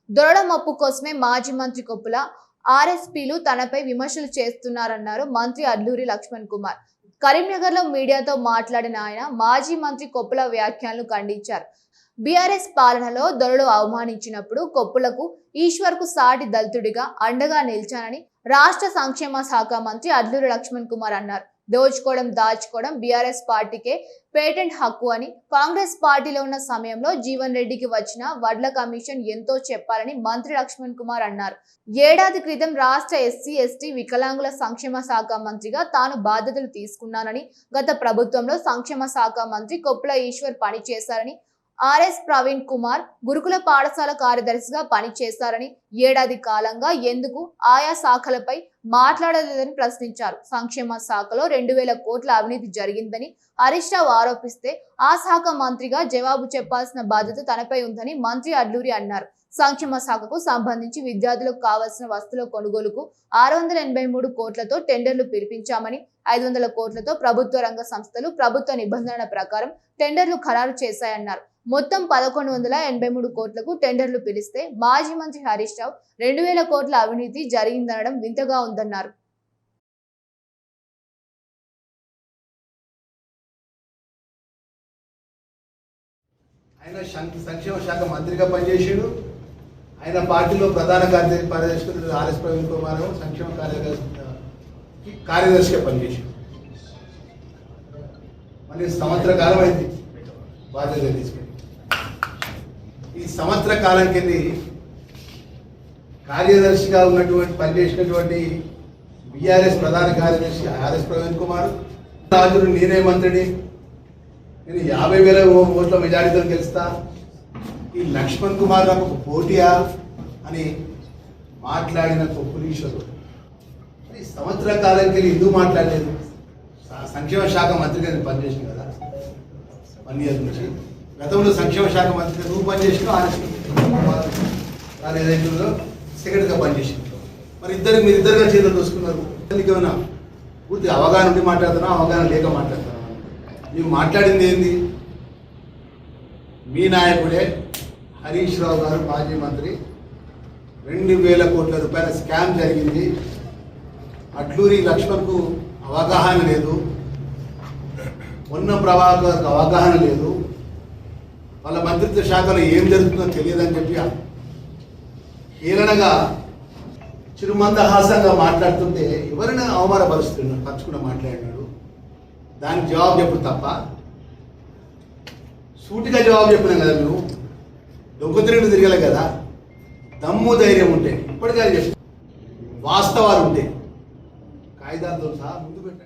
దొరల మప్పు కోసమే మాజీ మంత్రి కొప్పుల ఆర్ఎస్పీలు తనపై విమర్శలు చేస్తున్నారన్నారు మంత్రి అడ్లూరి లక్ష్మణ్ కుమార్. కరీంనగర్ లో మీడియాతో మాట్లాడిన ఆయన మాజీ మంత్రి కొప్పుల వ్యాఖ్యలను ఖండించారు. బీఆర్ఎస్ పాలనలో దొరలు అవమానించినప్పుడు కొప్పులకు ఈశ్వర్ కు సాటి దళితుడిగా అండగా నిలిచానని రాష్ట్ర సంక్షేమ శాఖ మంత్రి అడ్లూరి లక్ష్మణ్ కుమార్ అన్నారు. దోచుకోవడం దాచుకోవడం బీఆర్ఎస్ పార్టీకే పేటెంట్ హక్కు అని, కాంగ్రెస్ పార్టీలో ఉన్న సమయంలో జీవన్ రెడ్డికి వచ్చిన వడ్ల కమిషన్ ఎంతో చెప్పాలని మంత్రి లక్ష్మణ్ కుమార్ అన్నారు. ఏడాది క్రితం రాష్ట్ర ఎస్సీ ఎస్టీ వికలాంగుల సంక్షేమ శాఖ మంత్రిగా తాను బాధ్యతలు తీసుకున్నానని, గత ప్రభుత్వంలో సంక్షేమ శాఖ మంత్రి కొప్పుల ఈశ్వర్ పనిచేశారని, ఆర్ఎస్ ప్రవీణ్ కుమార్ గురుకుల పాఠశాల కార్యదర్శిగా పనిచేశారని, ఏడాది కాలంగా ఎందుకు ఆయా శాఖలపై మాట్లాడలేదని ప్రశ్నించారు. సంక్షేమ శాఖలో 2000 కోట్ల అవినీతి జరిగిందని హరీష్ రావు ఆరోపిస్తే ఆ శాఖ మంత్రిగా జవాబు చెప్పాల్సిన బాధ్యత తనపై ఉందని మంత్రి అడ్లూరి అన్నారు. సంక్షేమ శాఖకు సంబంధించి విద్యార్థులకు కావాల్సిన వస్తువుల కొనుగోలుకు 683 కోట్లతో టెండర్లు పిలిపించామని, 500 కోట్లతో ప్రభుత్వ రంగ సంస్థలు ప్రభుత్వ నిబంధనల ప్రకారం టెండర్లు ఖరారు చేశాయన్నారు. మొత్తం 1183 కోట్లకు టెండర్లు పిలిస్తే మాజీ మంత్రి హరీష్ రావు 2000 కోట్ల అవినీతి జరిగిందనడం వింతగా ఉందన్నారు. ఆయన సంక్షేమ శాఖ మంత్రిగా పనిచేసాడు. ఆయన పార్టీలో ప్రధాన కార్యదర్శి ఆర్ఎస్ ప్రవీణ్ కుమార్ సంక్షేమ కార్యదర్శిగా పనిచేసాడు. మళ్ళీ సంవత్సర కాలం అయింది బాధ్యత తీసుకుని. ఈ సంవత్సర కాలం కింద కార్యదర్శిగా ఉన్నటువంటి పనిచేసినటువంటి బీఆర్ఎస్ ప్రధాన కార్యదర్శి ఆర్ఎస్ ప్రవీణ్ కుమార్ రాజును నేనే మంత్రిని, నేను 50,000 ఓట్ల మెజారిటీతో గెలుస్తా, ఈ లక్ష్మణ్ కుమార్ నాకు ఒక పోటీయా అని మాట్లాడిన కొప్పులీశ్వరు ఈ సంవత్సర కాలంకి ఎందుకు మాట్లాడలేదు? సంక్షేమ శాఖ మంత్రిగా నేను పనిచేసాను కదా 1 ఇయర్ నుంచి. గతంలో సంక్షేమ శాఖ మంత్రిగా నువ్వు పనిచేసినావు, ఆర్ఎస్ ఏదైతుందో సెక్రటరీగా పనిచేసినావు. మరి మీరిద్దరుగా చేతులు దోసుకున్నారు. ఏమైనా పూర్తి అవగాహన ఉండి మాట్లాడుతున్నా, అవగాహన లేక మాట్లాడుతున్నా? ನೀವು మాట్లాడింది ఏంది? మీ నాయకుడే హరీష్ రావు గారు మాజీ మంత్రి 2000 కోట్ల రూపాయల స్కామ్ జరిగింది. అడ్లూరి లక్ష్మణ్కు అవగాహన లేదు, ఉన్న ప్రభాకర్కు అవగాహన లేదు, వాళ్ళ మంత్రిత్వ శాఖలో ఏం జరుగుతుందో తెలియదని చెప్పి హేళనగా చిరుమందహాసంగా మాట్లాడుతుంటే ఎవరైనా అవమానపరుస్తున్నాడు, పరచుకున్న మాట్లాడినాడు. దానికి జవాబు చెప్పు తప్ప సూటిగా జవాబు చెప్పినాం కదా. నువ్వు దొంగతిరుగుడు తిరగలే కదా. దమ్ము ధైర్యం ఉంటే ఇప్పటికే చెప్పు, వాస్తవాలు ఉంటే కాగితాలతో సహా ముందు పెట్టండి.